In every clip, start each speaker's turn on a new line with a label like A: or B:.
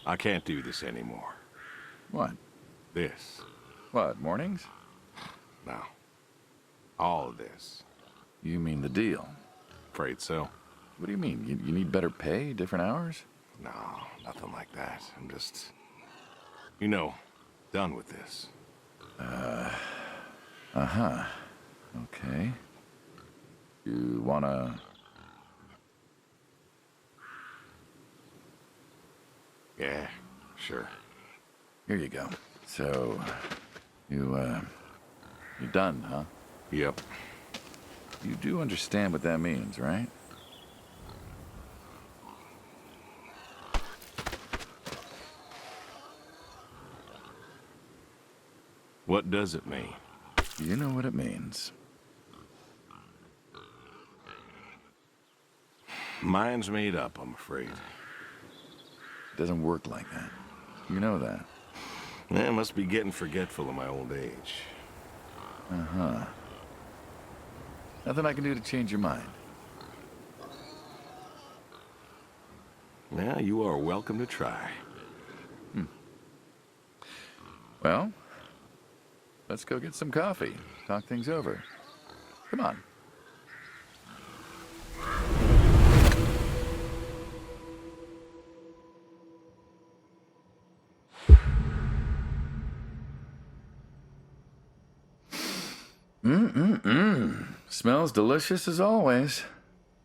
A: I can't do this anymore.
B: What?
A: This.
B: What, mornings?
A: No. All of this.
B: You mean the deal?
A: Afraid so.
B: What do you mean? You need better pay, different hours?
A: No, nothing like that. I'm just, you know, done with this.
B: Uh-huh. Okay. You wanna...
A: Yeah, sure.
B: Here you go. So, you're done, huh?
A: Yep.
B: You do understand what that means, right?
A: What does it mean?
B: You know what it means.
A: Mine's made up, I'm afraid.
B: It doesn't work like that. You know that.
A: I must be getting forgetful in my old age.
B: Uh-huh. Nothing I can do to change your mind.
A: Yeah, you are welcome to try.
B: Well, let's go get some coffee. Talk things over. Come on. Smells delicious as always.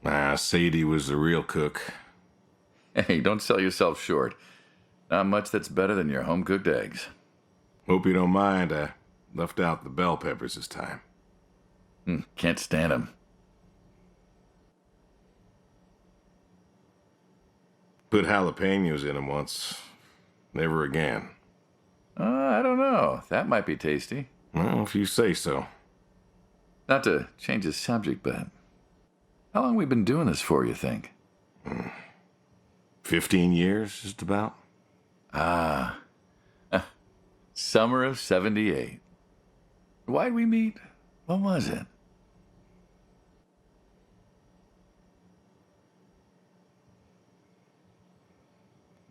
A: Sadie was the real cook.
B: Hey, don't sell yourself short. Not much that's better than your home-cooked eggs.
A: Hope you don't mind, I left out the bell peppers this time.
B: Can't stand them.
A: Put jalapenos in them once. Never again.
B: I don't know. That might be tasty.
A: Well, if you say so.
B: Not to change the subject, but how long we been doing this for, you think?
A: 15 years, just about.
B: Summer of 78. Why'd we meet? What was it?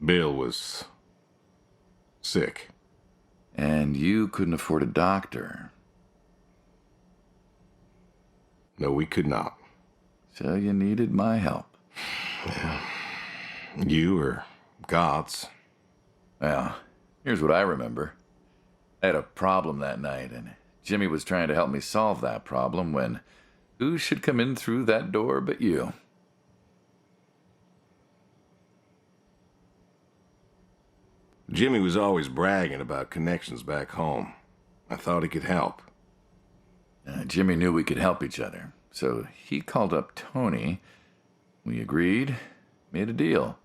A: Bill was sick.
B: And you couldn't afford a doctor.
A: No, we could not.
B: So you needed my help.
A: You or God's.
B: Well, here's what I remember. I had a problem that night, and Jimmy was trying to help me solve that problem when who should come in through that door but you?
A: Jimmy was always bragging about connections back home. I thought he could help.
B: Jimmy knew we could help each other, so he called up Tony. We agreed, made a deal.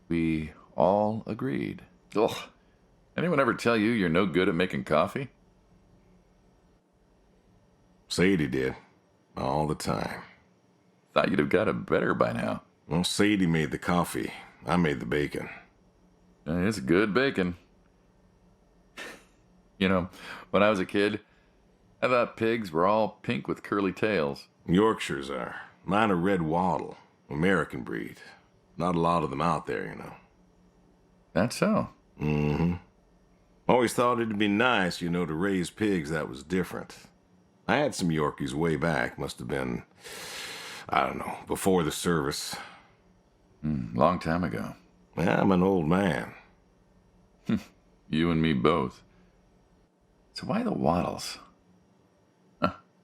B: We all agreed. Ugh. Anyone ever tell you you're no good at making coffee?
A: Sadie did. All the time.
B: Thought you'd have got it better by now.
A: Well, Sadie made the coffee. I made the bacon.
B: It's good bacon. You know, when I was a kid, I thought pigs were all pink with curly tails.
A: Yorkshires are. Mine are red wattle. American breed. Not a lot of them out there, you know.
B: That's so.
A: Mm-hmm. Always thought it'd be nice, you know, to raise pigs that was different. I had some Yorkies way back. Must have been, I don't know, before the service.
B: Long time ago.
A: Yeah, I'm an old man.
B: You and me both. So why the Waddles?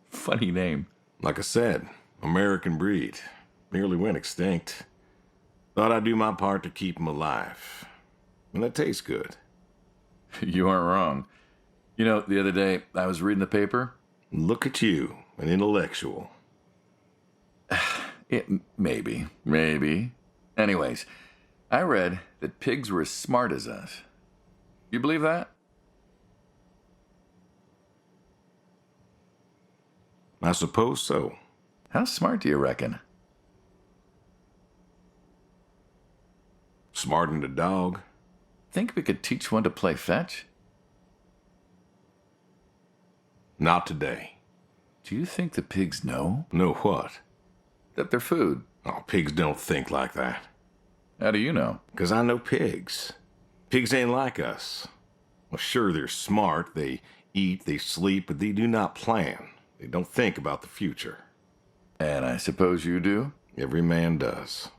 B: Funny name.
A: Like I said, American breed. Nearly went extinct. Thought I'd do my part to keep them alive. And that tastes good.
B: You aren't wrong. You know, the other day, I was reading the paper.
A: Look at you, an intellectual.
B: Maybe. Anyways, I read that pigs were as smart as us. You believe that?
A: I suppose so.
B: How smart do you reckon?
A: Smarter than a dog.
B: Think we could teach one to play fetch?
A: Not today.
B: Do you think the pigs know?
A: Know what?
B: That they're food.
A: Oh, pigs don't think like that.
B: How do you know?
A: 'Cause I know pigs. Pigs ain't like us. Well, sure, they're smart. They eat, they sleep, but they do not plan. They don't think about the future.
B: And I suppose you do?
A: Every man does.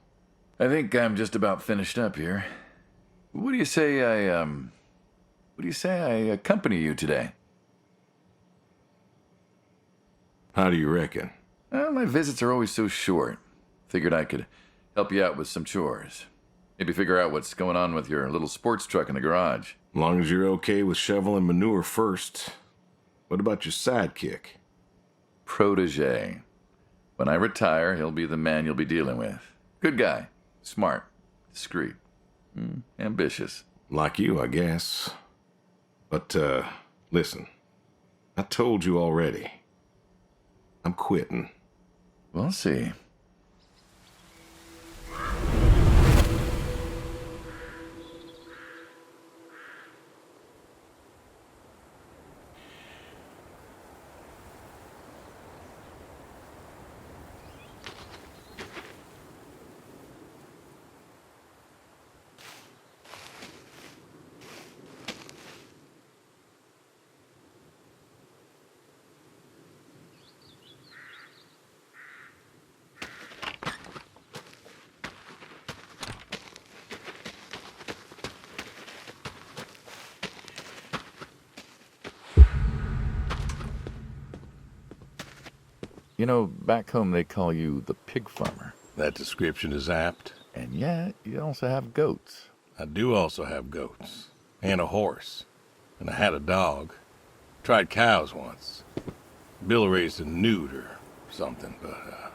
B: I think I'm just about finished up here. What do you say I accompany you today?
A: How do you reckon?
B: Well, my visits are always so short. Figured I could help you out with some chores. Maybe figure out what's going on with your little sports truck in the garage.
A: As long as you're okay with shoveling manure first. What about your sidekick?
B: Protege. When I retire, he'll be the man you'll be dealing with. Good guy. Smart. Discreet. Ambitious.
A: Like you, I guess. But, listen. I told you already. I'm quitting.
B: We'll see. You know, back home they call you the pig farmer.
A: That description is apt.
B: And yet, you also have goats.
A: I do also have goats. And a horse. And I had a dog. Tried cows once. Bill raised a newt or something, but,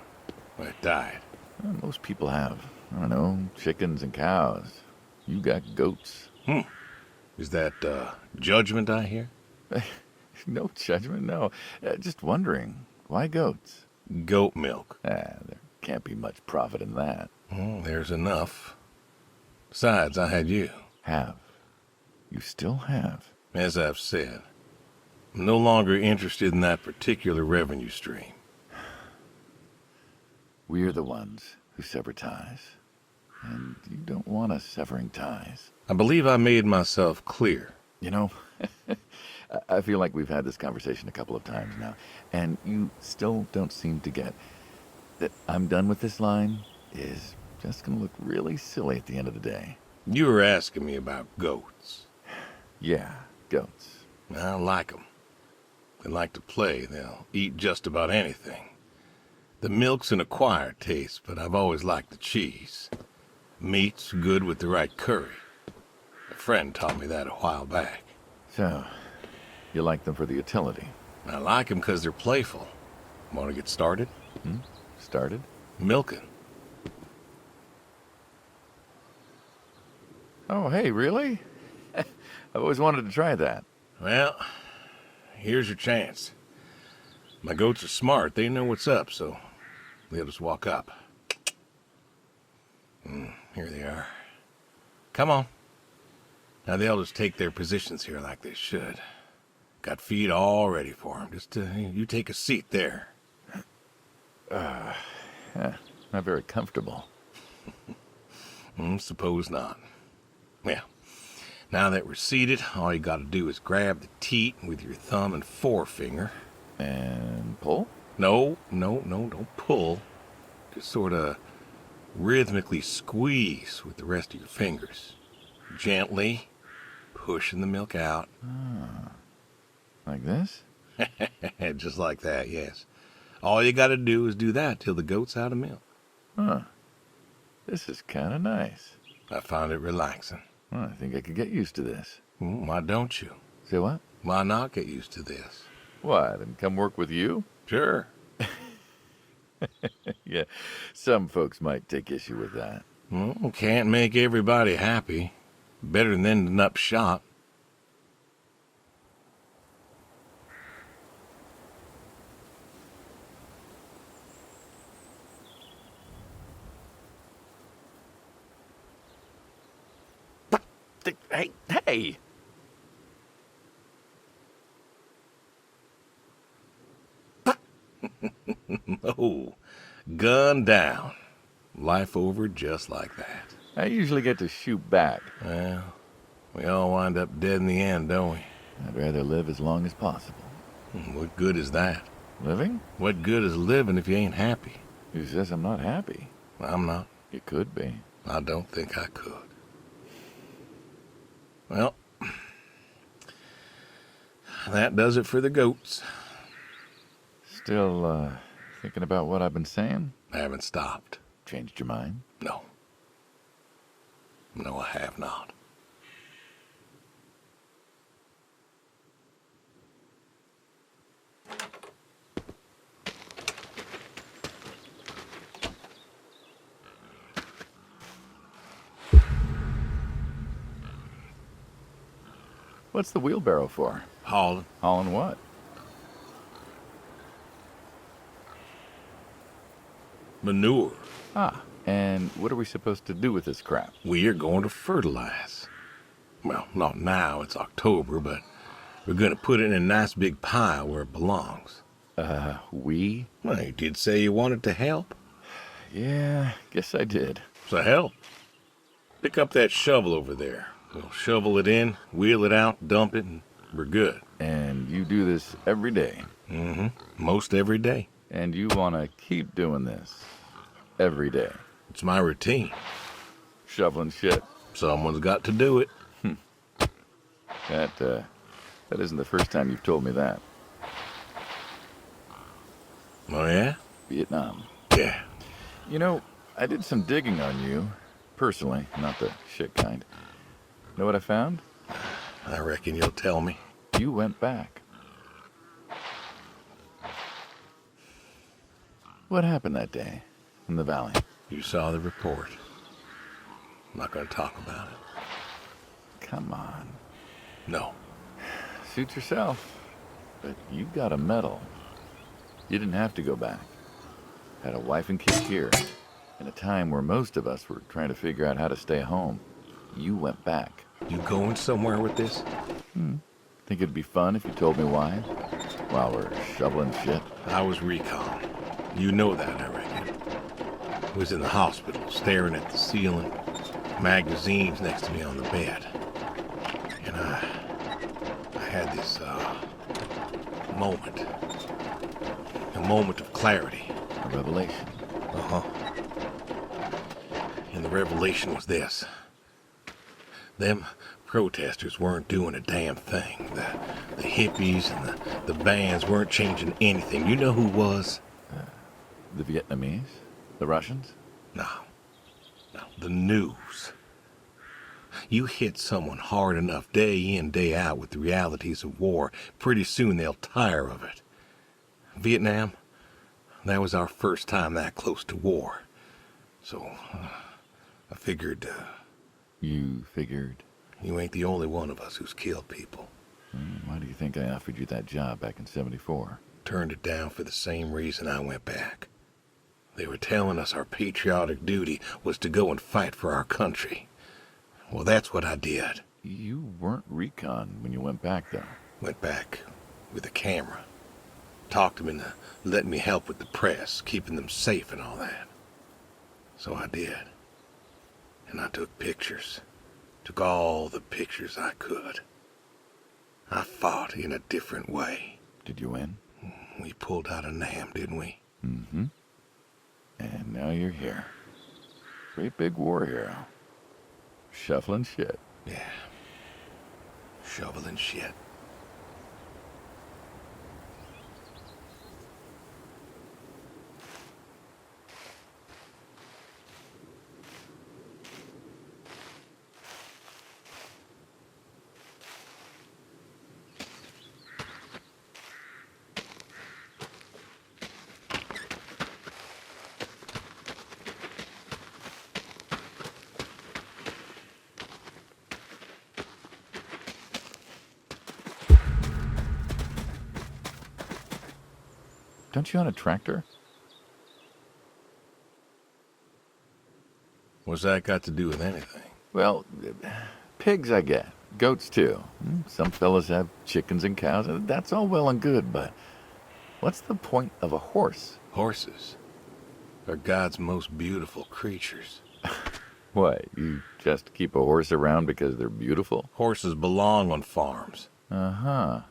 A: well, it died.
B: Well, most people have, I don't know, chickens and cows. You got goats.
A: Is that, judgment I hear?
B: No judgment, no. Just wondering, why goats?
A: Goat milk.
B: There can't be much profit in that.
A: Well, there's enough. Besides, I had you.
B: Have. You still have.
A: As I've said, I'm no longer interested in that particular revenue stream.
B: We're the ones who sever ties. And you don't want us severing ties.
A: I believe I made myself clear.
B: You know, I feel like we've had this conversation a couple of times now, and you still don't seem to get that I'm done with this line is just going to look really silly at the end of the day.
A: You were asking me about goats.
B: Yeah, goats.
A: I like them. They like to play. They'll eat just about anything. The milk's an acquired taste, but I've always liked the cheese. Meat's good with the right curry. A friend taught me that a while back.
B: So, you like them for the utility?
A: I like them because they're playful. Want to get started?
B: Started?
A: Milking.
B: Oh, hey, really? I've always wanted to try that.
A: Well, here's your chance. My goats are smart. They know what's up, so they'll just walk up. Here they are. Come on. Now they'll just take their positions here like they should. Got feed all ready for them. Just you take a seat there.
B: Not very comfortable.
A: Suppose not. Well, now that we're seated, all you gotta do is grab the teat with your thumb and forefinger.
B: And pull?
A: No, don't pull. Just sort of rhythmically squeeze with the rest of your fingers. Gently pushing the milk out.
B: Like this?
A: Just like that, yes. All you gotta do is do that till the goat's out of milk.
B: Huh. This is kind of nice.
A: I found it relaxing.
B: Well, I think I could get used to this.
A: Why don't you?
B: Say what?
A: Why not get used to this?
B: What, and come work with you?
A: Sure.
B: Yeah, some folks might take issue with that.
A: Well, can't make everybody happy. Better than ending up shot.
B: Hey!
A: Oh, gun down. Life over just like that.
B: I usually get to shoot back.
A: Well, we all wind up dead in the end, don't we?
B: I'd rather live as long as possible.
A: What good is that?
B: Living?
A: What good is living if you ain't happy?
B: Who says I'm not happy?
A: I'm not.
B: You could be.
A: I don't think I could. Well, that does it for the goats.
B: Still, thinking about what I've been saying?
A: I haven't stopped.
B: Changed your mind?
A: No. No, I have not.
B: What's the wheelbarrow for?
A: Hauling.
B: Hauling what?
A: Manure.
B: Ah, and what are we supposed to do with this crap?
A: We are going to fertilize. Well, not now, it's October, but we're going to put it in a nice big pile where it belongs.
B: We?
A: Well, you did say you wanted to help.
B: Yeah, guess I did.
A: So help. Pick up that shovel over there. We'll shovel it in, wheel it out, dump it, and we're good.
B: And you do this every day?
A: Mm-hmm. Most every day.
B: And you want to keep doing this every day?
A: It's my routine.
B: Shoveling shit?
A: Someone's got to do it.
B: That isn't the first time you've told me that.
A: Oh, yeah?
B: Vietnam.
A: Yeah.
B: You know, I did some digging on you, personally, not the shit kind. Know what I found?
A: I reckon you'll tell me.
B: You went back. What happened that day in the valley?
A: You saw the report. I'm not going to talk about it.
B: Come on.
A: No.
B: Suit yourself. But you got a medal. You didn't have to go back. Had a wife and kid here. In a time where most of us were trying to figure out how to stay home. You went back.
A: You going somewhere with this?
B: Think it'd be fun if you told me why? While we're shoveling shit?
A: I was recon. You know that, I reckon. I was in the hospital, staring at the ceiling, magazines next to me on the bed. And I had this, moment. A moment of clarity.
B: A revelation.
A: Uh-huh. And the revelation was this. Them protesters weren't doing a damn thing. The hippies and the bands weren't changing anything. You know who was?
B: The Vietnamese? The Russians?
A: No. The news. You hit someone hard enough day in, day out with the realities of war, pretty soon they'll tire of it. Vietnam, that was our first time that close to war. So, I figured,
B: You figured?
A: you ain't the only one of us who's killed people.
B: Why do you think I offered you that job back in '74?
A: Turned it down for the same reason I went back. They were telling us our patriotic duty was to go and fight for our country. Well, that's what I did.
B: You weren't recon when you went back, though.
A: Went back with a camera. Talked them into letting me help with the press, keeping them safe and all that. So I did. And I took pictures. Took all the pictures I could. I fought in a different way.
B: Did you win?
A: We pulled out of Nam, didn't we?
B: Mm-hmm. And now you're here. Great big war hero. Shuffling shit.
A: Yeah. Shoveling shit.
B: Don't you own a tractor?
A: What's that got to do with anything?
B: Well, pigs I get. Goats too. Some fellas have chickens and cows, and that's all well and good, but what's the point of a horse?
A: Horses are God's most beautiful creatures.
B: What, you just keep a horse around because they're beautiful?
A: Horses belong on farms.
B: Uh-huh.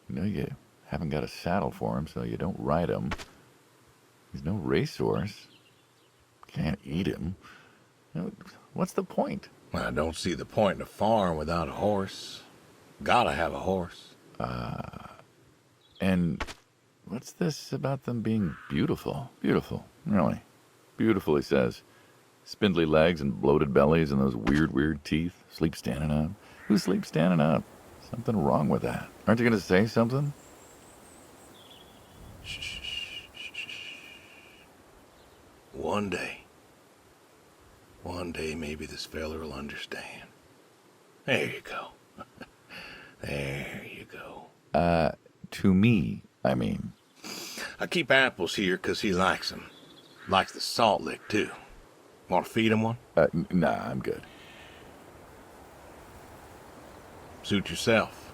B: You haven't got a saddle for him, so you don't ride him. He's no racehorse. Can't eat him. What's the point?
A: I don't see the point in a farm without a horse. Gotta have a horse.
B: And what's this about them being beautiful? Beautiful, really. Beautiful, he says. Spindly legs and bloated bellies and those weird teeth. Sleep standing up. Who sleeps standing up? Something wrong with that. Aren't you going to say something?
A: Shh. One day maybe this fella will understand. There you go. There you go.
B: To me, I mean.
A: I keep apples here 'cause he likes them. Likes the salt lick, too. Want to feed him one?
B: Nah, I'm good.
A: Suit yourself.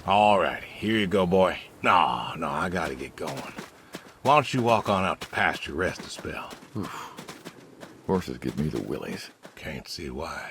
A: All righty, here you go, boy. No, I gotta get going. Why don't you walk on out to pasture, rest a spell?
B: Oof. Horses give me the willies.
A: Can't see why.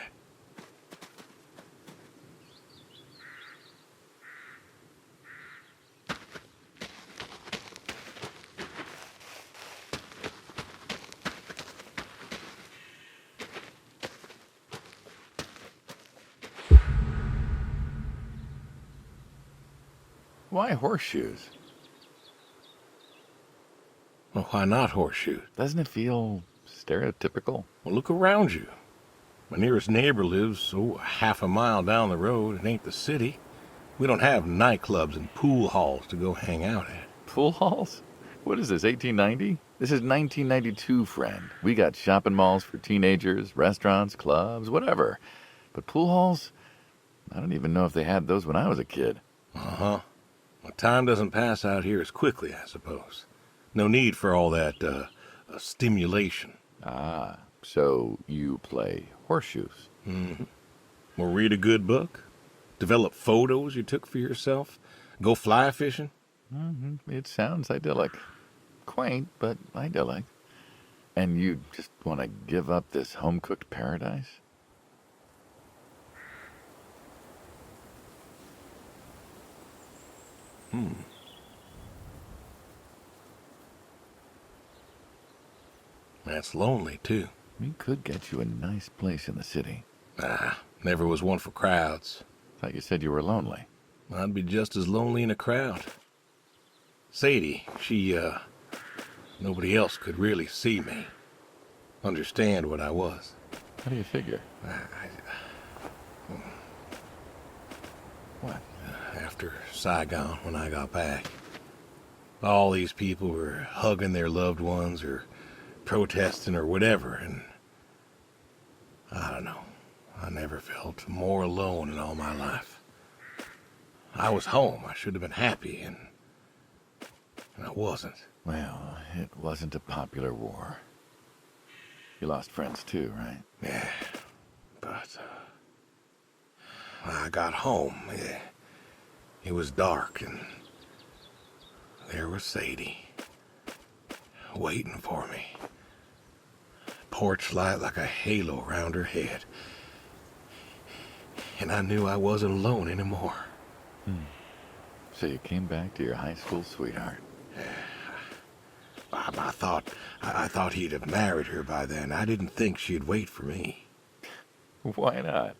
B: Why horseshoes?
A: Well, why not horseshoes?
B: Doesn't it feel stereotypical?
A: Well, look around you. My nearest neighbor lives, half a mile down the road. It ain't the city. We don't have nightclubs and pool halls to go hang out at.
B: Pool halls? What is this, 1890? This is 1992, friend. We got shopping malls for teenagers, restaurants, clubs, whatever. But pool halls? I don't even know if they had those when I was a kid.
A: Uh-huh. Well, time doesn't pass out here as quickly, I suppose. No need for all that, stimulation.
B: Ah, so you play horseshoes.
A: Mm-hmm. Or read a good book? Develop photos you took for yourself? Go fly fishing?
B: Mm-hmm. It sounds idyllic. Quaint, but idyllic. And you just want to give up this home-cooked paradise?
A: That's lonely, too.
B: We could get you a nice place in the city.
A: Never was one for crowds.
B: Thought you said you were lonely.
A: I'd be just as lonely in a crowd. Sadie, nobody else could really see me. Understand what I was.
B: How do you figure? What?
A: After Saigon, when I got back, all these people were hugging their loved ones or protesting or whatever, and I don't know. I never felt more alone in all my life. I was home. I should have been happy, and I wasn't.
B: Well, it wasn't a popular war. You lost friends too, right?
A: Yeah, but when I got home, it was dark, and there was Sadie, waiting for me. Porch light like a halo around her head. And I knew I wasn't alone anymore.
B: So you came back to your high school sweetheart.
A: I thought he'd have married her by then. I didn't think she'd wait for me.
B: Why not?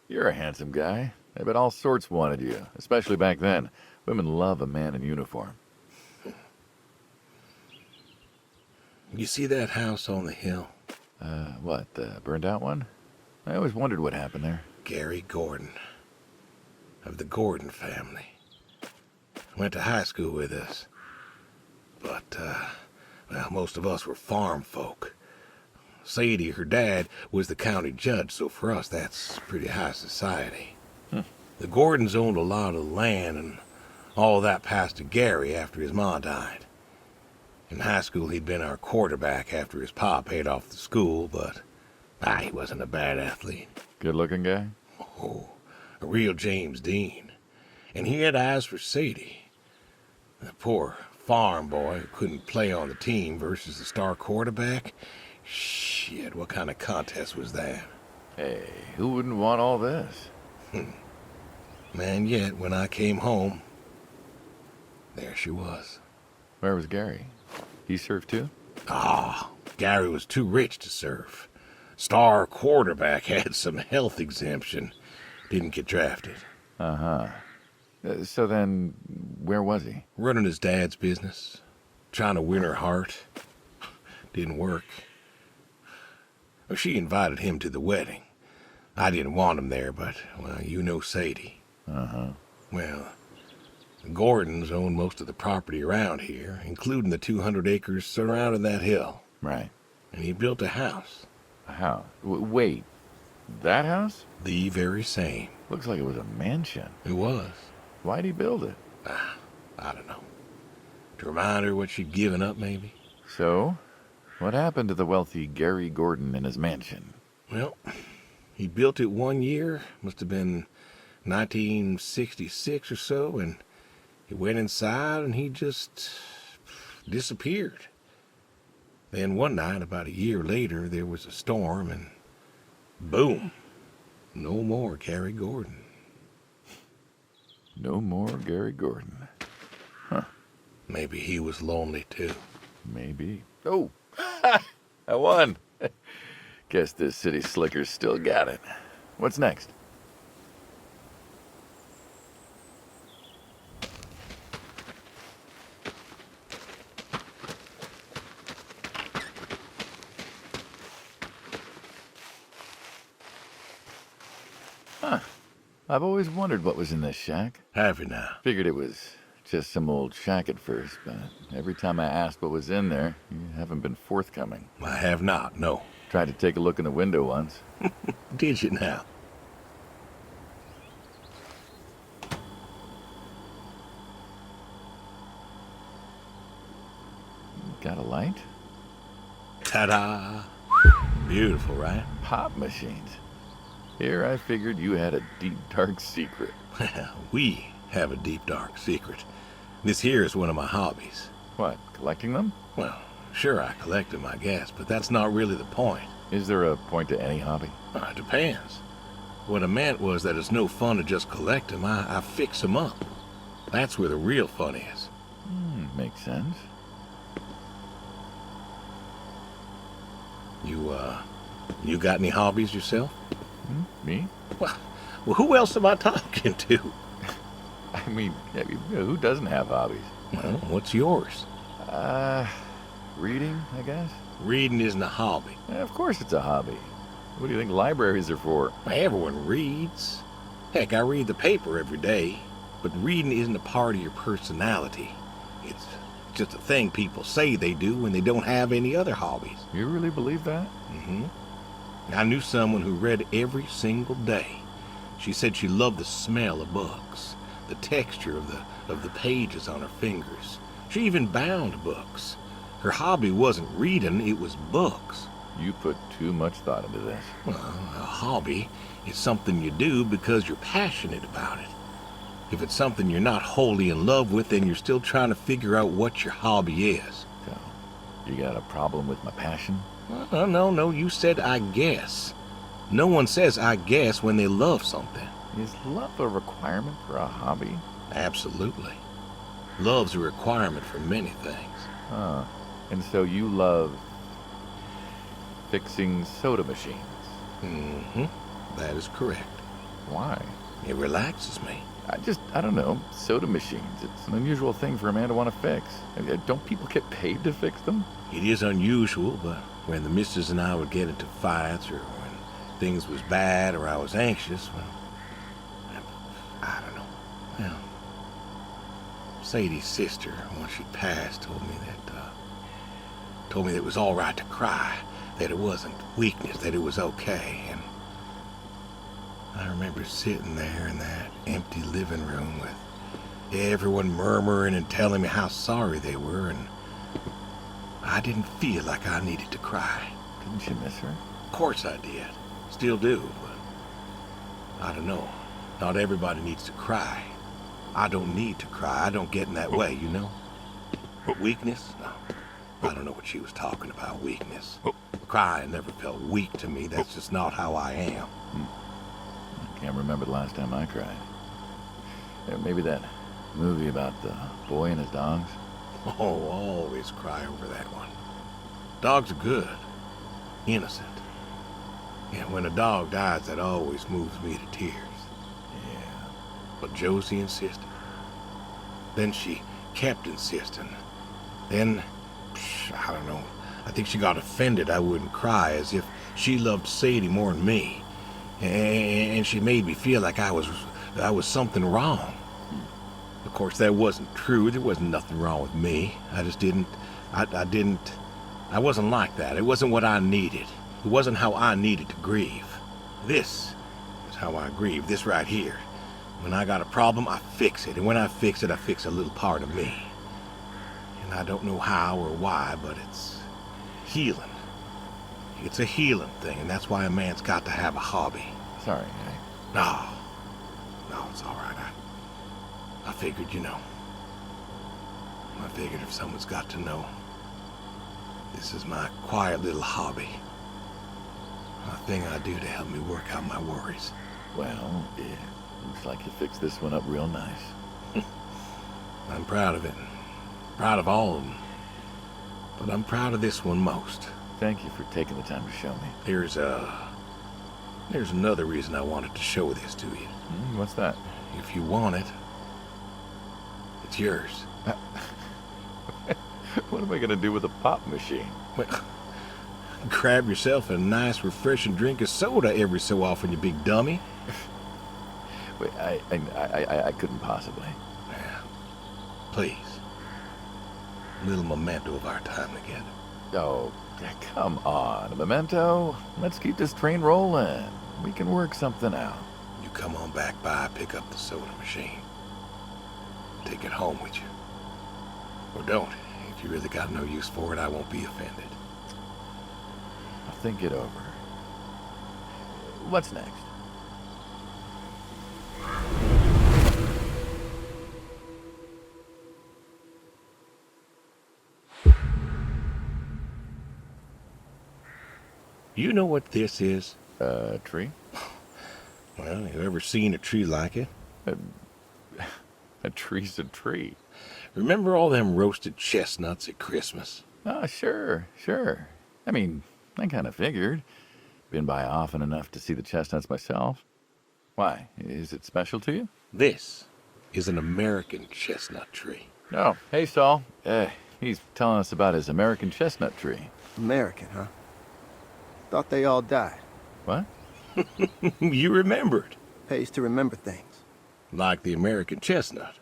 B: You're a handsome guy. I bet all sorts wanted you, especially back then. Women love a man in uniform.
A: You see that house on the hill?
B: What, the burned out one? I always wondered what happened there.
A: Gary Gordon, of the Gordon family. Went to high school with us. But, most of us were farm folk. Sadie, her dad, was the county judge, so for us that's pretty high society. The Gordons owned a lot of land, and all that passed to Gary after his ma died. In high school, he'd been our quarterback after his pa paid off the school, but he wasn't a bad athlete.
B: Good-looking guy?
A: Oh, a real James Dean. And he had eyes for Sadie. The poor farm boy who couldn't play on the team versus the star quarterback, Shit, what kind of contest was that?
B: Hey, who wouldn't want all this?
A: Man, yet when I came home, there she was.
B: Where was Gary? He served too?
A: Gary was too rich to serve. Star quarterback had some health exemption. Didn't get drafted.
B: Uh-huh. So then, where was he?
A: Running his dad's business. Trying to win her heart. Didn't work. Well, she invited him to the wedding. I didn't want him there, but, well, you know Sadie.
B: Uh-huh.
A: Well, the Gordons own most of the property around here, including the 200 acres surrounding that hill.
B: Right.
A: And he built a house.
B: A house? Wait, that house?
A: The very same.
B: Looks like it was a mansion.
A: It was.
B: Why'd he build it?
A: I don't know. To remind her what she'd given up, maybe?
B: So, what happened to the wealthy Gary Gordon in his mansion?
A: Well, he built it 1 year, must have been 1966 or so, and he went inside and he just disappeared. Then one night, about a year later, there was a storm and boom, no more Gary Gordon.
B: No more Gary Gordon. Huh.
A: Maybe he was lonely too.
B: Maybe. Oh, I won. Guess this city slicker's still got it. What's next? Huh. I've always wondered what was in this shack.
A: Have you now?
B: Figured it was just some old shack at first, but every time I asked what was in there, you haven't been forthcoming.
A: I have not, no.
B: Tried to take a look in the window once.
A: Did you now?
B: Got a light?
A: Ta-da! Beautiful, right?
B: Pop machines. Here I figured you had a deep, dark secret.
A: We have a deep, dark secret. This here is one of my hobbies.
B: What, collecting them?
A: Well, sure, I collect them, I guess, but that's not really the point.
B: Is there a point to any hobby?
A: It depends. What I meant was that it's no fun to just collect them. I fix them up. That's where the real fun is.
B: Makes sense.
A: You got any hobbies yourself?
B: Me?
A: Well, who else am I talking to?
B: I mean, who doesn't have hobbies?
A: Well, what's yours?
B: Reading, I guess?
A: Reading isn't a hobby.
B: Yeah, of course it's a hobby. What do you think libraries are for?
A: Everyone reads. Heck, I read the paper every day. But reading isn't a part of your personality. It's just a thing people say they do when they don't have any other hobbies.
B: You really believe that?
A: Mm-hmm. I knew someone who read every single day. She said she loved the smell of books, the texture of the pages on her fingers. She even bound books. Her hobby wasn't reading, it was books.
B: You put too much thought into this.
A: Well, a hobby is something you do because you're passionate about it. If it's something you're not wholly in love with, then you're still trying to figure out what your hobby is.
B: So, you got a problem with my passion?
A: No, you said I guess. No one says I guess when they love something.
B: Is love a requirement for a hobby?
A: Absolutely. Love's a requirement for many things.
B: And so you love fixing soda machines?
A: Mm-hmm. That is correct.
B: Why?
A: It relaxes me.
B: I don't know. Soda machines. It's an unusual thing for a man to want to fix. Don't people get paid to fix them?
A: It is unusual, but when the missus and I would get into fights or when things was bad or I was anxious, well, I don't know. Well, Sadie's sister, once she passed, told me that it was all right to cry, that it wasn't weakness, that it was okay. And I remember sitting there in that empty living room with everyone murmuring and telling me how sorry they were, and I didn't feel like I needed to cry.
B: Didn't you miss her?
A: Of course I did. Still do, but I don't know. Not everybody needs to cry. I don't need to cry. I don't get in that way, you know? Weakness? No. I don't know what she was talking about, weakness. Crying never felt weak to me. That's just not how I am.
B: I can't remember the last time I cried. Maybe that movie about the boy and his dogs.
A: Oh, I always cry over that one. Dogs are good. Innocent. And when a dog dies, that always moves me to tears.
B: Yeah.
A: But Josie insisted. Then she kept insisting. Then, I don't know, I think she got offended I wouldn't cry, as if she loved Sadie more than me. And she made me feel like I was something wrong. Of course, that wasn't true. There wasn't nothing wrong with me. I just didn't, I wasn't like that. It wasn't what I needed. It wasn't how I needed to grieve. This is how I grieve, this right here. When I got a problem, I fix it. And when I fix it, I fix a little part of me. And I don't know how or why, but it's healing. It's a healing thing, and that's why a man's got to have a hobby.
B: Sorry,
A: No, it's all right. I figured, I figured if someone's got to know, this is my quiet little hobby. A thing I do to help me work out my worries.
B: Well, yeah, looks like you fixed this one up real nice.
A: I'm proud of it. Proud of all of them. But I'm proud of this one most.
B: Thank you for taking the time to show me.
A: There's another reason I wanted to show this to you.
B: What's that?
A: If you want it, it's yours.
B: What am I gonna do with a pop machine?
A: Well, grab yourself a nice, refreshing drink of soda every so often, you big dummy.
B: Wait, I couldn't possibly.
A: Yeah. Please. A little memento of our time together.
B: Oh, come on, a memento. Let's keep this train rolling. We can work something out.
A: You come on back by, pick up the soda machine. Take it home with you. Or don't. If you really got no use for it, I won't be offended.
B: I'll think it over. What's next?
A: You know what this is?
B: A tree?
A: Well, you ever seen a tree like it?
B: A tree's a tree.
A: Remember all them roasted chestnuts at Christmas?
B: Oh, sure. I mean, I kind of figured. Been by often enough to see the chestnuts myself. Why? Is it special to you?
A: This is an American chestnut tree.
B: Oh, hey, Saul. He's telling us about his American chestnut tree.
C: American, huh? Thought they all died.
B: What?
A: You remembered.
C: Pays to remember things.
A: Like the American chestnut.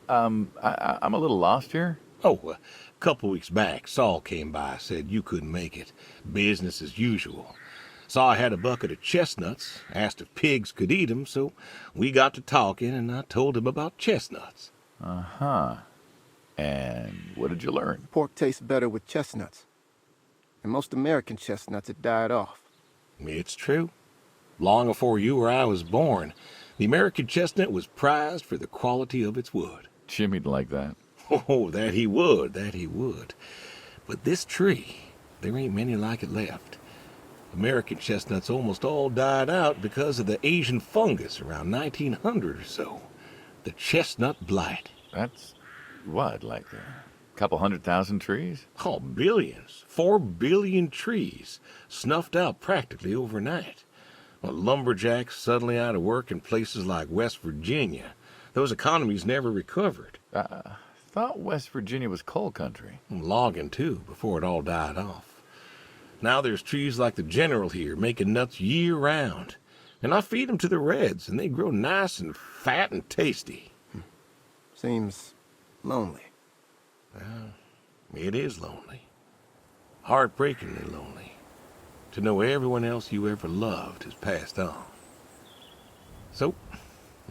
B: I'm a little lost here.
A: Oh, a couple weeks back, Saul came by, said you couldn't make it. Business as usual. Saw I had a bucket of chestnuts, asked if pigs could eat 'em, so we got to talking, and I told him about chestnuts.
B: Uh-huh. And what did you learn?
C: Pork tastes better with chestnuts. And most American chestnuts had died off.
A: It's true. Long before you or I was born, the American chestnut was prized for the quality of its wood.
B: Jimmy'd like that.
A: Oh, that he would. But this tree, there ain't many like it left. American chestnuts almost all died out because of the Asian fungus around 1900 or so. The chestnut blight.
B: That's what, like a couple 100,000 trees?
A: Oh, billions. 4 billion trees snuffed out practically overnight. Well, lumberjacks suddenly out of work in places like West Virginia. Those economies never recovered.
B: Thought West Virginia was coal country.
A: Logging, too, before it all died off. Now there's trees like the General here making nuts year-round. And I feed them to the reds, and they grow nice and fat and tasty.
C: Seems lonely.
A: Well, it is lonely. Heartbreakingly lonely. To know everyone else you ever loved has passed on. So,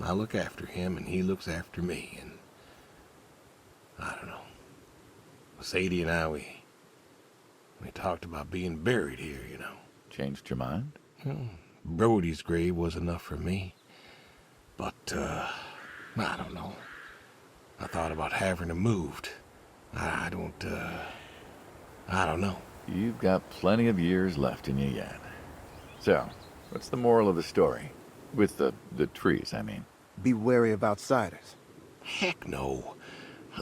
A: I look after him, and he looks after me, and I don't know. Sadie and I, we talked about being buried here,
B: Changed your mind?
A: Brody's grave was enough for me. But, I don't know. I thought about having him moved. I don't know.
B: You've got plenty of years left in you yet. So, what's the moral of the story? With the trees, I mean.
C: Be wary of outsiders.
A: Heck no.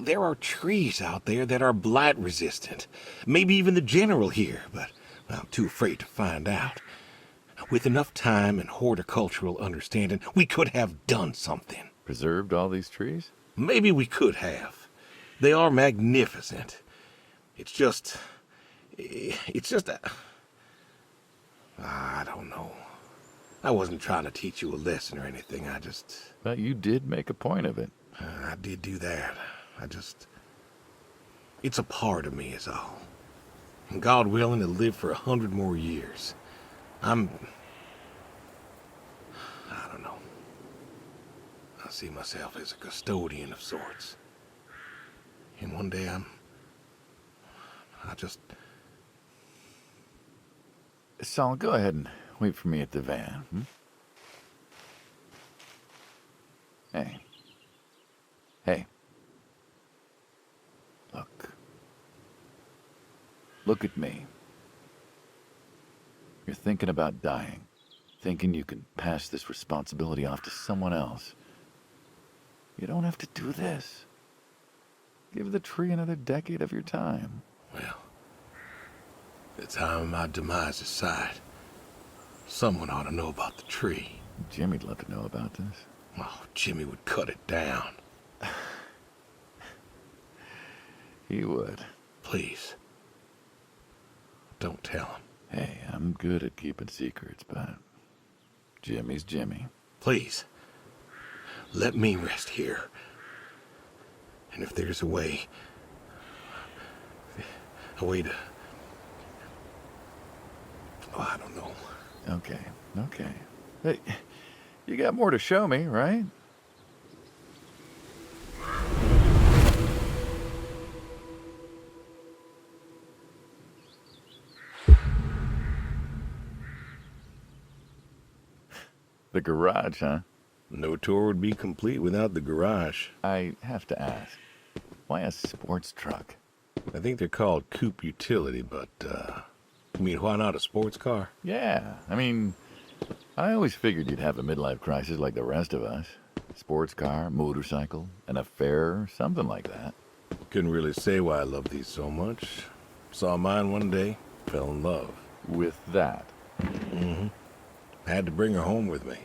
A: There are trees out there that are blight resistant. Maybe even the general here, but I'm too afraid to find out. With enough time and horticultural understanding, we could have done something.
B: Preserved all these trees?
A: Maybe we could have. They are magnificent. It's just I don't know. I wasn't trying to teach you a lesson or anything.
B: But you did make a point of it.
A: I did do that. It's a part of me is all. And God willing to live for 100 more years. I don't know. I see myself as a custodian of sorts. And one day
B: Saul, go ahead and wait for me at the van. Hey. Hey. Look at me. You're thinking about dying. Thinking you can pass this responsibility off to someone else. You don't have to do this. Give the tree another decade of your time.
A: Well, the time of my demise is sight. Someone ought to know about the tree.
B: Jimmy'd love to know about this.
A: Oh, Jimmy would cut it down.
B: He would.
A: Please. Don't tell him.
B: Hey, I'm good at keeping secrets, but Jimmy's Jimmy.
A: Please. Let me rest here. And if there's a way to... Oh, I don't know.
B: Okay. Hey, you got more to show me, right? The garage, huh?
A: No tour would be complete without the garage.
B: I have to ask, why a sports truck?
A: I think they're called coupe utility, but, you mean why not a sports car?
B: Yeah, I mean, I always figured you'd have a midlife crisis like the rest of us. Sports car, motorcycle, an affair, something like that.
A: Couldn't really say why I love these so much. Saw mine one day, fell in love.
B: With that?
A: Mm-hmm. Had to bring her home with me.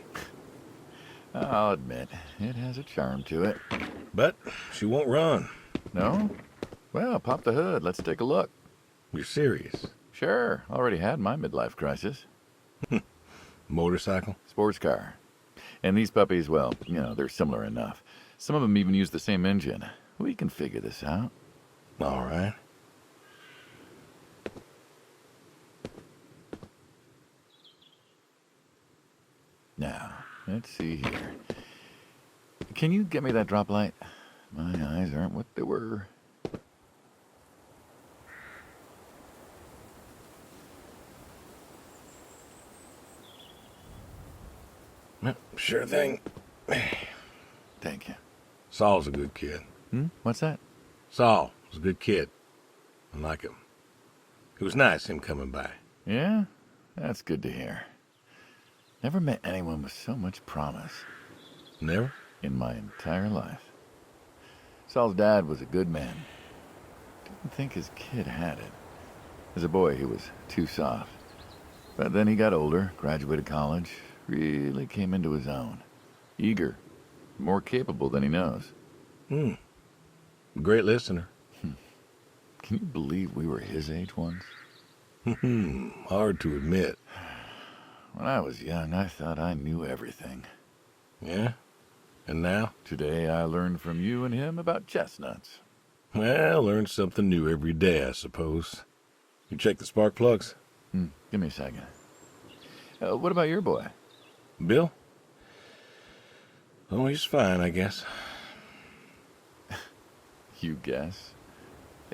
B: I'll admit, it has a charm to it.
A: But she won't run.
B: No? Well, pop the hood. Let's take a look.
A: You're serious?
B: Sure. Already had my midlife crisis.
A: Motorcycle?
B: Sports car. And these puppies, well, you know, they're similar enough. Some of them even use the same engine. We can figure this out.
A: All right.
B: Now, let's see here. Can you get me that drop light? My eyes aren't what they were.
A: Sure thing.
B: Thank you.
A: Saul's a good kid.
B: What's that?
A: Saul was a good kid. I like him. It was nice him coming by.
B: Yeah? That's good to hear. Never met anyone with so much promise.
A: Never?
B: In my entire life. Saul's dad was a good man. Didn't think his kid had it. As a boy, he was too soft. But then he got older, graduated college, really came into his own. Eager, more capable than he knows.
A: Great listener.
B: Can you believe we were his age once?
A: Hard to admit.
B: When I was young, I thought I knew everything.
A: Yeah? And now?
B: Today, I learned from you and him about chestnuts.
A: Well, learn something new every day, I suppose. You check the spark plugs?
B: Give me a second. What about your boy?
A: Bill? Oh, he's fine, I guess.
B: You guess?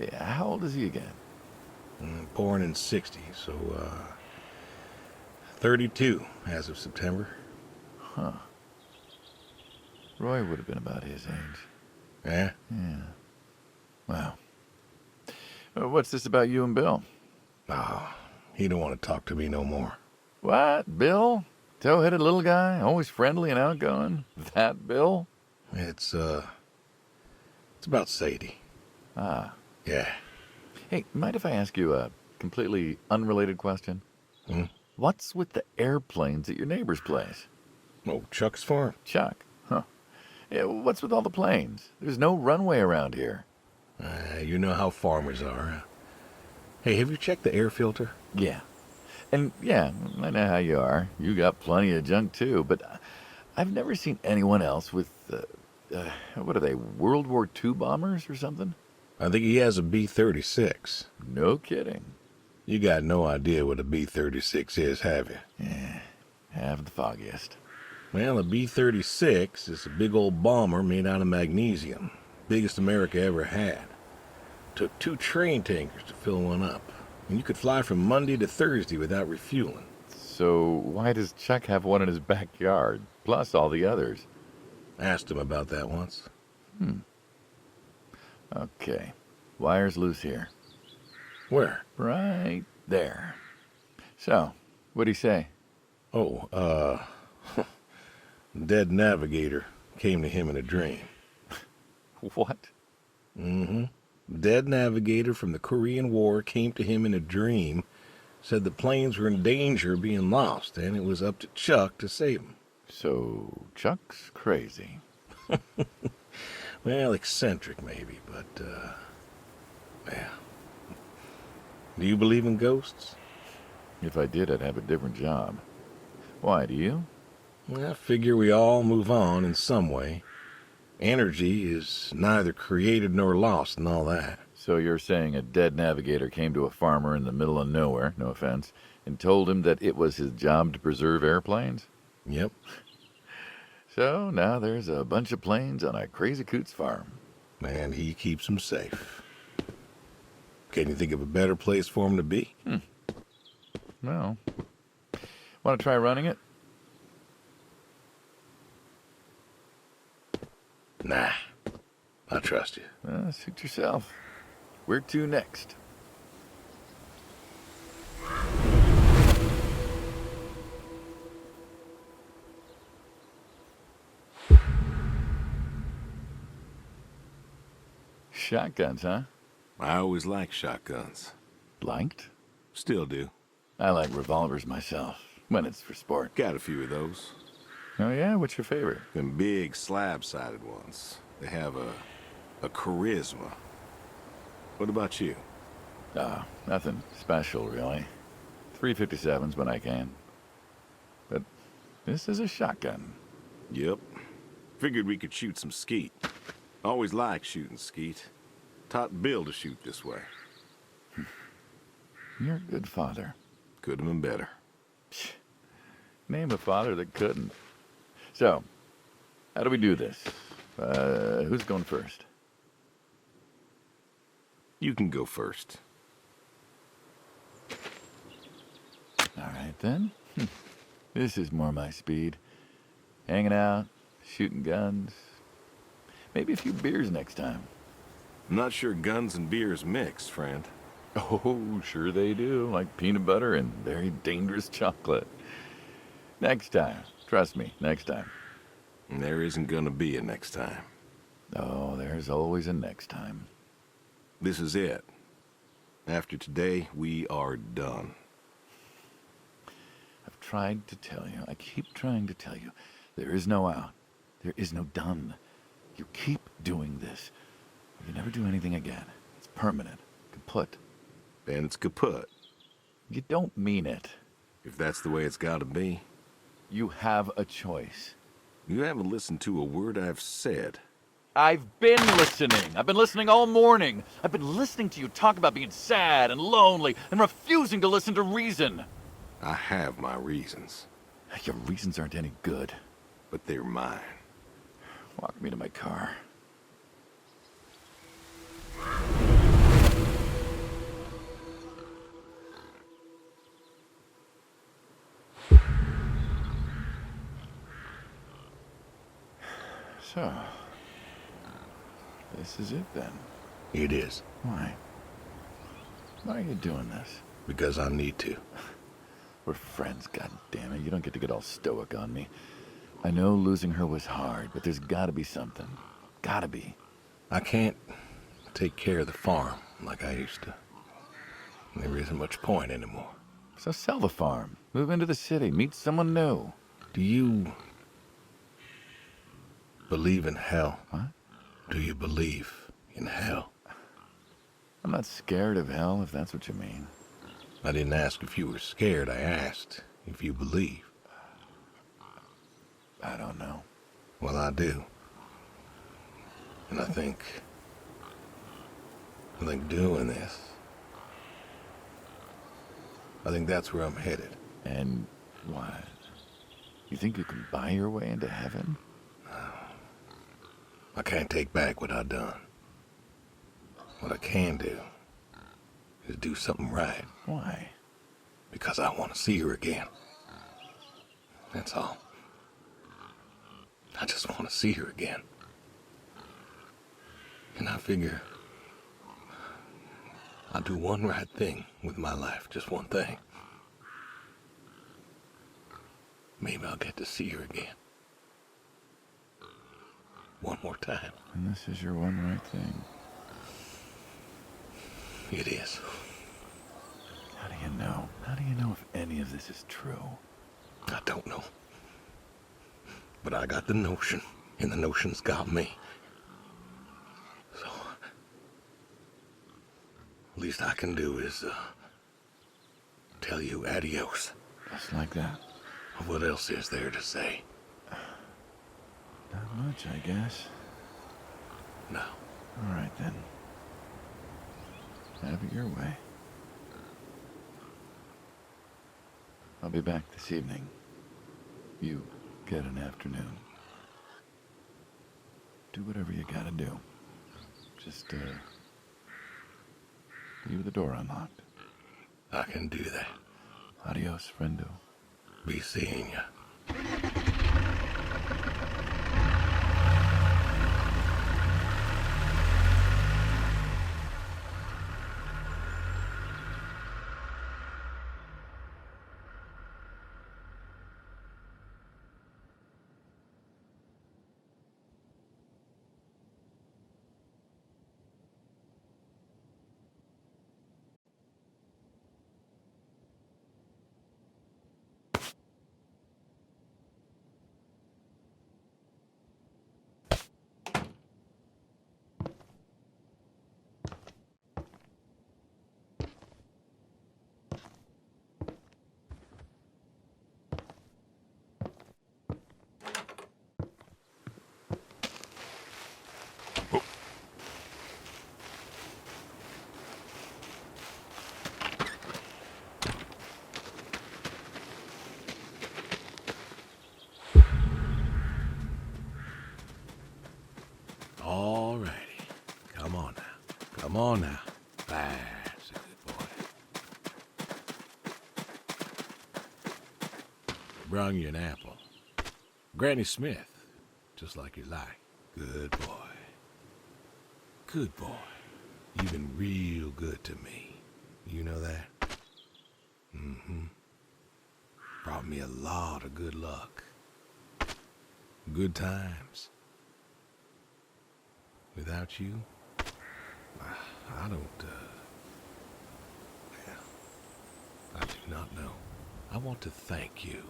B: Yeah, how old is he again?
A: Born in 60, so, 32 as of September.
B: Huh. Roy would have been about his age.
A: Yeah?
B: Yeah. Wow. What's this about you and Bill?
A: Oh, he don't want to talk to me no more.
B: What, Bill? Tow-headed little guy, always friendly and outgoing? That Bill?
A: It's about Sadie.
B: Ah.
A: Yeah.
B: Hey, mind if I ask you a completely unrelated question?
A: Hmm?
B: What's with the airplanes at your neighbor's place?
A: Oh, Chuck's farm?
B: Chuck? Huh. Yeah, what's with all the planes? There's no runway around here.
A: You know how farmers are. Hey, have you checked the air filter?
B: Yeah. And yeah, I know how you are. You got plenty of junk too, but I've never seen anyone else with, what are they, World War II bombers or something?
A: I think he has a B-36.
B: No kidding.
A: You got no idea what a B-36 is, have you?
B: Yeah, have the foggiest.
A: Well, a B-36 is a big old bomber made out of magnesium. Biggest America ever had. Took 2 train tankers to fill one up. And you could fly from Monday to Thursday without refueling.
B: So why does Chuck have one in his backyard, plus all the others?
A: Asked him about that once.
B: Okay, wire's loose here.
A: Where?
B: Right there. So, what'd he say?
A: Oh, dead navigator came to him in a dream.
B: What?
A: Mm-hmm. Dead navigator from the Korean War came to him in a dream, said the planes were in danger of being lost, and it was up to Chuck to save them.
B: So, Chuck's crazy.
A: Well, eccentric maybe, but, yeah. Do you believe in ghosts?
B: If I did, I'd have a different job. Why, do you?
A: Well, I figure we all move on in some way. Energy is neither created nor lost and all that.
B: So you're saying a dead navigator came to a farmer in the middle of nowhere, no offense, and told him that it was his job to preserve airplanes?
A: Yep.
B: So now there's a bunch of planes on a crazy coot's farm.
A: And he keeps them safe. Can you think of a better place for him to be?
B: Well, want to try running it?
A: Nah. I trust you.
B: Suit yourself. Where to next? Shotguns, huh?
D: I always liked shotguns.
B: Liked?
D: Still do.
B: I like revolvers myself, when it's for sport.
D: Got a few of those.
B: Oh yeah? What's your favorite?
D: Them big slab-sided ones. They have a charisma. What about you?
B: Nothing special, really. 357s when I can. But this is a shotgun.
D: Yep. Figured we could shoot some skeet. Always liked shooting skeet. Taught Bill to shoot this way.
B: You're a good father.
D: Could have been better.
B: Name a father that couldn't. So, how do we do this? Who's going first?
D: You can go first.
B: All right, then. This is more my speed. Hanging out, shooting guns. Maybe a few beers next time.
D: I'm not sure guns and beers mix, friend.
B: Oh, sure they do. Like peanut butter and very dangerous chocolate. Next time. Trust me, next time.
D: And there isn't gonna be a next time.
B: Oh, there's always a next time.
D: This is it. After today, we are done.
B: I've tried to tell you. I keep trying to tell you. There is no out. There is no done. You keep doing this. You never do anything again. It's permanent. Kaput.
D: And it's kaput.
B: You don't mean it.
D: If that's the way it's gotta be.
B: You have a choice.
D: You haven't listened to a word I've said.
B: I've been listening. I've been listening all morning. I've been listening to you talk about being sad and lonely and refusing to listen to reason.
D: I have my reasons,
B: Your reasons aren't any good.
D: but they're mine.
B: Walk me to my car. So, this is it then.
A: It is.
B: Why? Why are you doing this?
A: Because I need to.
B: We're friends, goddammit. You don't get to get all stoic on me. I know losing her was hard, but there's gotta be something. Gotta be.
A: I can't take care of the farm like I used to. There isn't much point anymore.
B: So sell the farm. Move into the city. Meet someone new.
A: Do you believe in hell?
B: What?
A: Do you believe in hell?
B: I'm not scared of hell, if that's what you mean.
A: I didn't ask if you were scared. I asked if you believe.
B: I don't know.
A: Well, I do. And I think doing this, I think that's where I'm headed.
B: And what? You think you can buy your way into heaven?
A: I can't take back what I've done. What I can do is do something right.
B: Why?
A: Because I want to see her again. That's all. I just want to see her again. And I figure I'll do one right thing with my life, just one thing. Maybe I'll get to see her again. One more time.
B: And this is your one right thing.
A: It is.
B: How do you know? How do you know if any of this is true?
A: I don't know. But I got the notion, and the notion's got me. So, least I can do is, tell you adios.
B: Just like that.
A: What else is there to say?
B: Not much, I guess.
A: No.
B: All right, then. Have it your way. I'll be back this evening. You get an afternoon. Do whatever you gotta do. Just, leave the door unlocked.
A: I can do that.
B: Adios, friendo.
A: Be seeing ya. All righty. Come on now. Come on now. That's a good boy. Brung you an apple. Granny Smith, just like you like. Good boy. Good boy. You've been real good to me. You know that? Mm-hmm. Brought me a lot of good luck. Good times. Without you, I don't, I do not know. I want to thank you.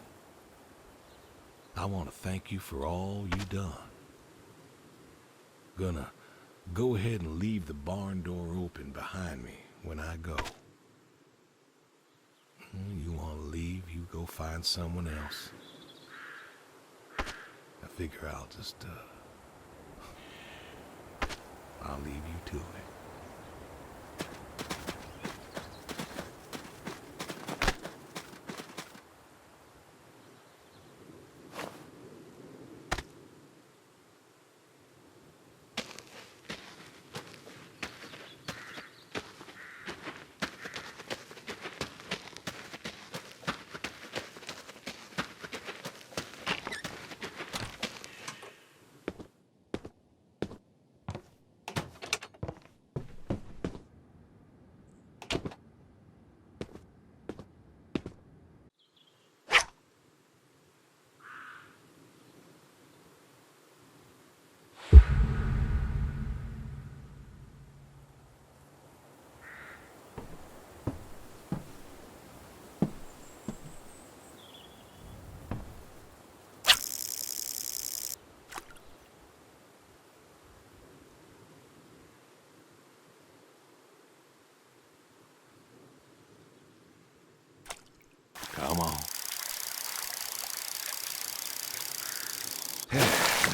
A: I want to thank you for all you done. Gonna go ahead and leave the barn door open behind me when I go. You want to leave, you go find someone else. I figure I'll just, I'll leave you to it.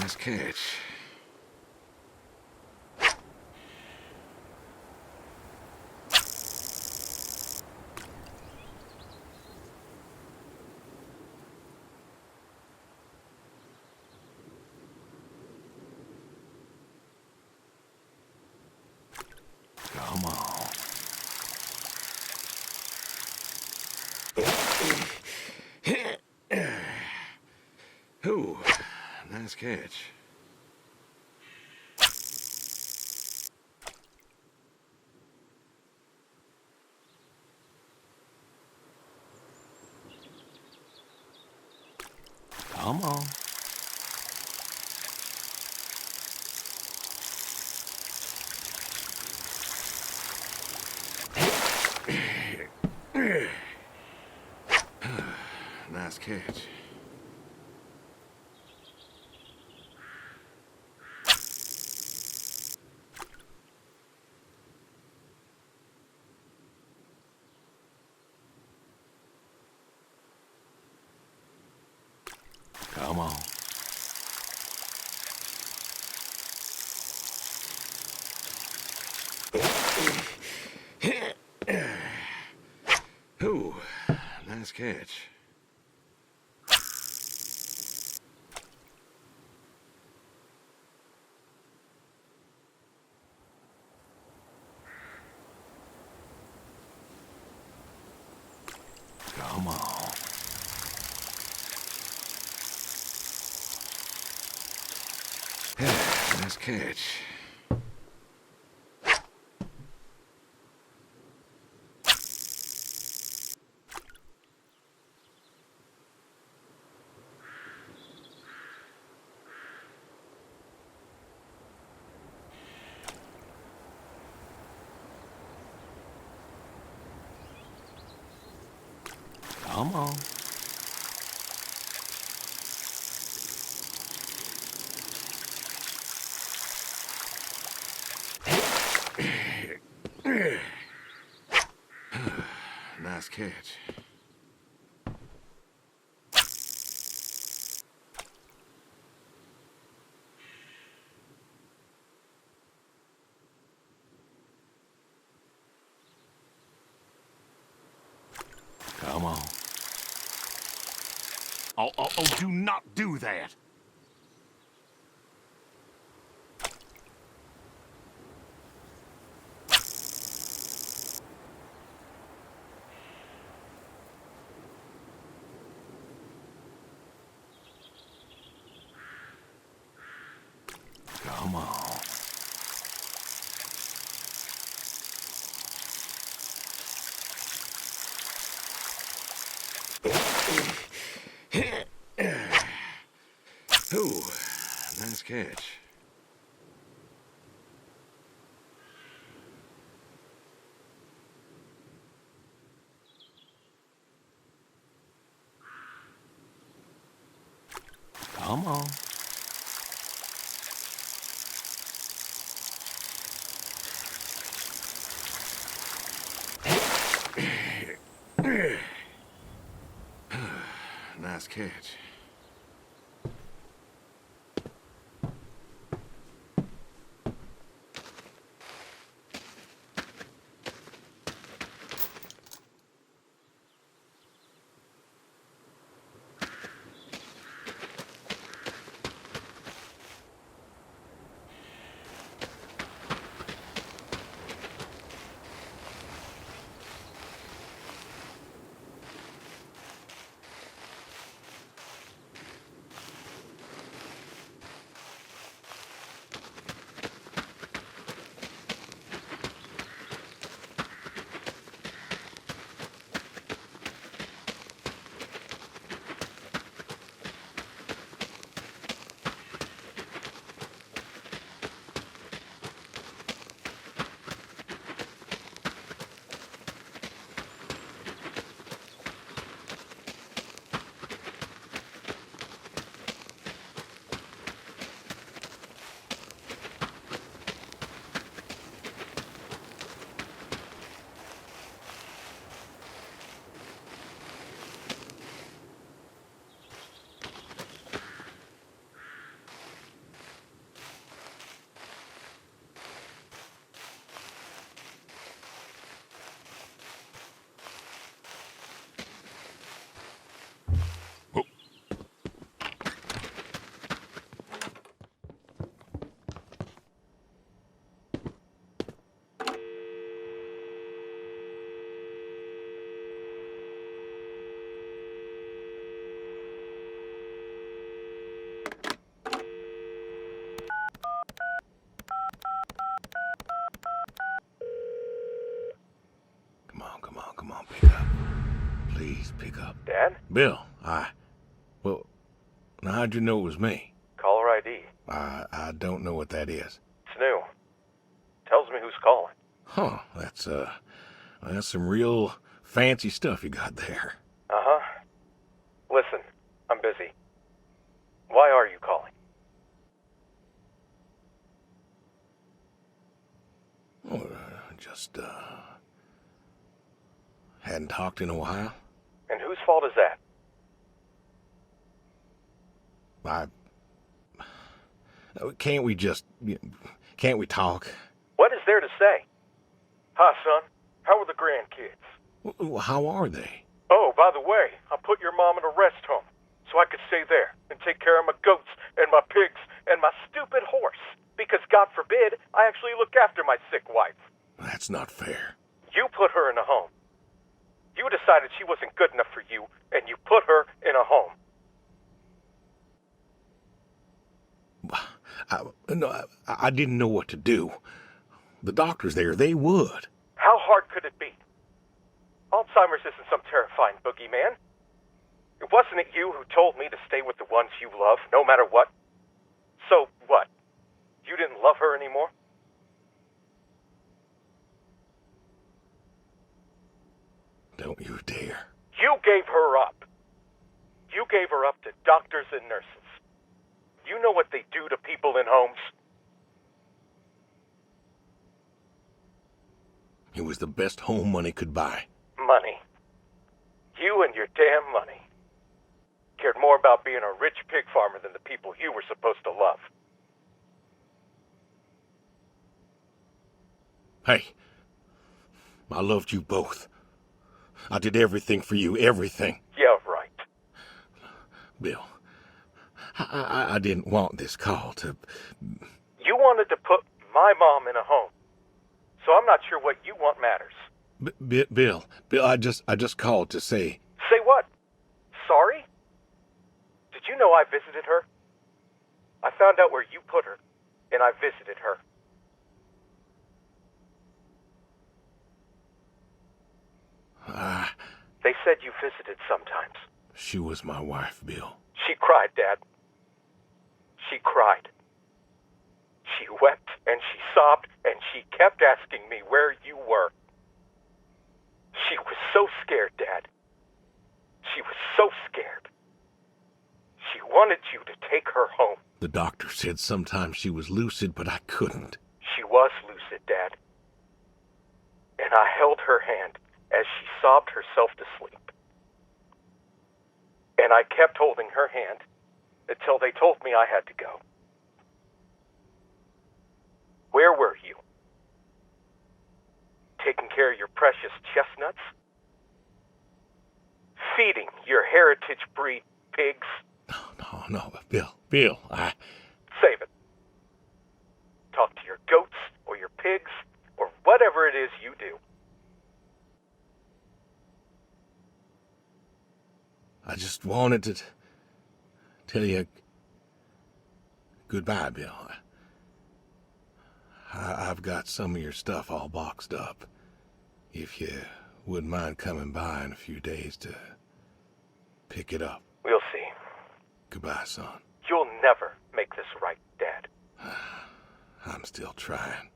D: Nice catch. Come on. Ooh, nice catch. Come on. Nice catch. Come on. Ooh, nice catch. Come on. Nice catch. Come on. Nice catch. Come on. Oh, do not do that. Come on. Ooh, nice catch. Come on. Nice catch.
A: Pick up. Please pick up.
E: Dad?
A: Bill, well, now how'd you know it was me?
E: Caller ID.
A: I don't know what that is.
E: It's new. Tells me who's calling.
A: Huh, that's some real fancy stuff you got there.
E: Uh-huh. Listen, I'm busy. Why are you calling?
A: Oh, just, hadn't talked in a while.
E: And whose fault is that?
A: Can't we talk?
E: What is there to say? Hi, son. How are the grandkids?
A: How are they?
E: Oh, by the way, I put your mom in a rest home so I could stay there and take care of my goats and my pigs and my stupid horse. Because, God forbid, I actually look after my sick wife.
A: That's not fair.
E: You put her in a home. You decided she wasn't good enough for you, and you put her in a home.
A: I didn't know what to do. The doctors there, they would.
E: How hard could it be? Alzheimer's isn't some terrifying boogeyman. It wasn't it you who told me to stay with the ones you love, no matter what? So what? You didn't love her anymore?
A: Don't you dare.
E: You gave her up. You gave her up to doctors and nurses. You know what they do to people in homes?
A: It was the best home money could buy.
E: Money. You and your damn money. Cared more about being a rich pig farmer than the people you were supposed to love.
A: Hey, I loved you both. I did everything for you, everything.
E: Yeah, right.
A: Bill, I didn't want this call to...
E: You wanted to put my mom in a home. So I'm not sure what you want matters.
A: Bill, I just called to say...
E: Say what? Sorry? Did you know I visited her? I found out where you put her, and I visited her. They said you visited sometimes.
A: She was my wife, Bill.
E: She cried, Dad. She cried. She wept and she sobbed and she kept asking me where you were. She was so scared, Dad. She was so scared. She wanted you to take her home.
A: The doctor said sometimes she was lucid, but I couldn't.
E: She was lucid, Dad. And I held her hand as she sobbed herself to sleep. And I kept holding her hand until they told me I had to go. Where were you? Taking care of your precious chestnuts? Feeding your heritage breed pigs?
A: No, Bill,
E: Save it. Talk to your goats or your pigs or whatever it is you do.
A: I just wanted to tell you goodbye, Bill. I've got some of your stuff all boxed up. If you wouldn't mind coming by in a few days to pick it up.
E: We'll see.
A: Goodbye, son.
E: You'll never make this right, Dad.
A: I'm still trying.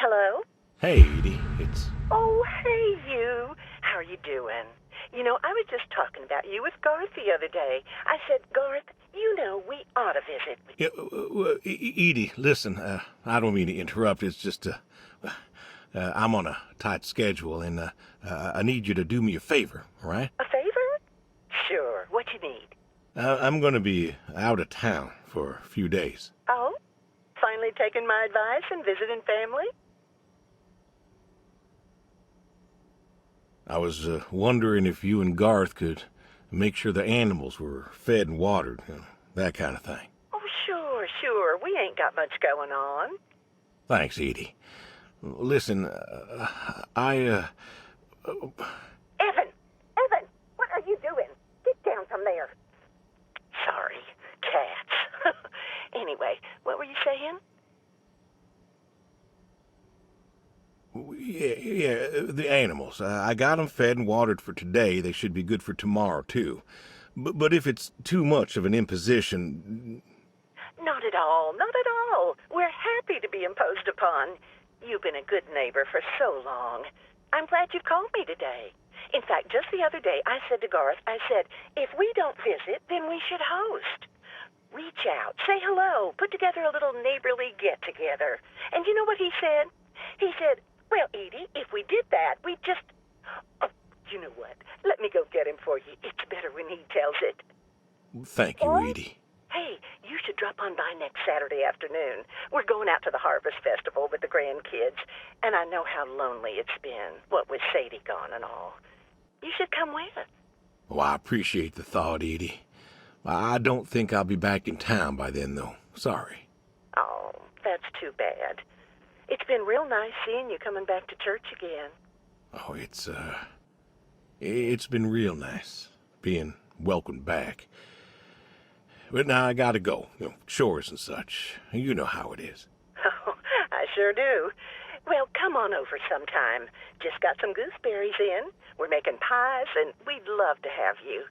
F: Hello?
A: Hey, Edie, it's...
F: Oh, hey, you. How are you doing? You know, I was just talking about you with Garth the other day. I said, Garth, you know, we ought to visit with
A: Edie, listen, I don't mean to interrupt. It's just, I'm on a tight schedule, and I need you to do me a favor, all right?
F: a favor? Sure. What you need?
A: I'm going to be out of town for a few days.
F: Oh? Finally taking my advice and visiting family?
A: I was wondering if you and Garth could make sure the animals were fed and watered, that kind of thing.
F: Oh, sure. We ain't ain't got much going on.
A: Thanks, Edie. Listen,
F: Evan! Evan! What are you doing? Get down from there. Sorry, cats. Anyway, what were you saying?
A: yeah, the animals. I got them fed and watered for today. They should be good for tomorrow, too. But if it's too much of an imposition...
F: Not at all, not at all. We're happy to be imposed upon. You've been a good neighbor for so long. I'm glad you called me today. In fact, just the other day, I said to Garth, I said, if we don't visit, then we should host. Reach out, say hello, put together a little neighborly get-together. And you know what he said? He said, well, Edie, if we did that, we'd just... Oh, you know what? Let me go get him for you. It's better when he tells it.
A: Thank you, Edie.
F: Hey, you should drop on by next Saturday afternoon. We're going out to the Harvest Festival with the grandkids, and I know how lonely it's been, what with Sadie gone and all. You should come with.
A: Well, I appreciate the thought, Edie. I don't think I'll be back in town by then, though. Sorry.
F: Oh, that's too bad. It's been real nice seeing you coming back to church again.
A: Oh, it's been real nice being welcomed back. But now I gotta go. Chores and such. You know how it is.
F: Oh, I sure do. Well, come on over sometime. Just got some gooseberries in. We're making pies, and we'd love to have you.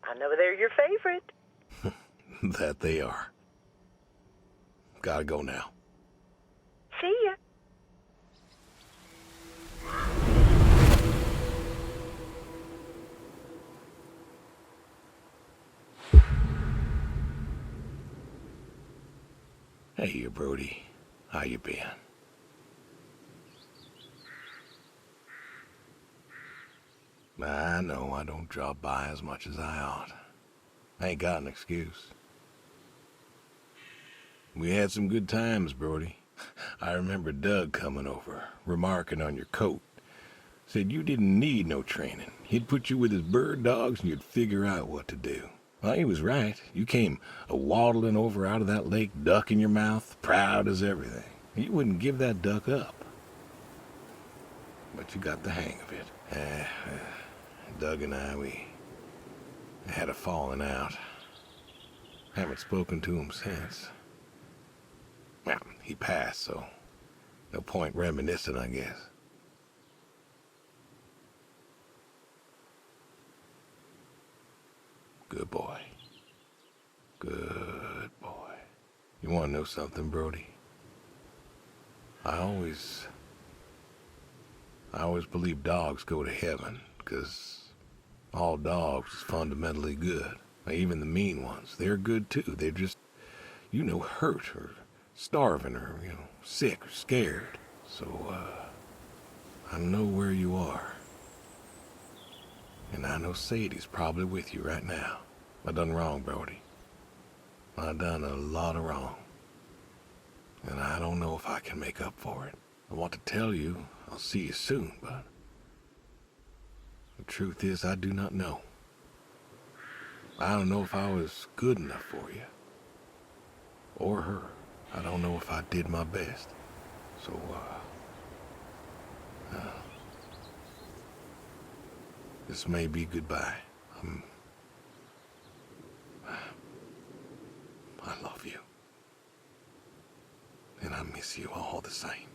F: I know they're your favorite.
A: That they are. Gotta go now.
F: See ya.
A: Hey, Brody. How you been? I know I don't drop by as much as I ought. I ain't got an excuse. We had some good times, Brody. I remember Doug coming over, remarking on your coat. Said you didn't need no training. He'd put you with his bird dogs and you'd figure out what to do. Well, he was right. You came waddling over out of that lake, duck in your mouth, proud as everything. You wouldn't give that duck up. But you got the hang of it. Doug and I, we had a falling out. Haven't spoken to him since. Well, he passed, so no point reminiscing, I guess. Good boy. Good boy. You want to know something, Brody? I always believe dogs go to heaven, because all dogs is fundamentally good. Even the mean ones, they're good too. They're just, hurt or starving or, sick or scared. So, I know where you are. And I know Sadie's probably with you right now. I done wrong, Brody. I done a lot of wrong. And I don't know if I can make up for it. I want to tell you I'll see you soon, but the truth is I do not know. I don't know if I was good enough for you. Or her. I don't know if I did my best. So, this may be goodbye. I love you. And I miss you all the same.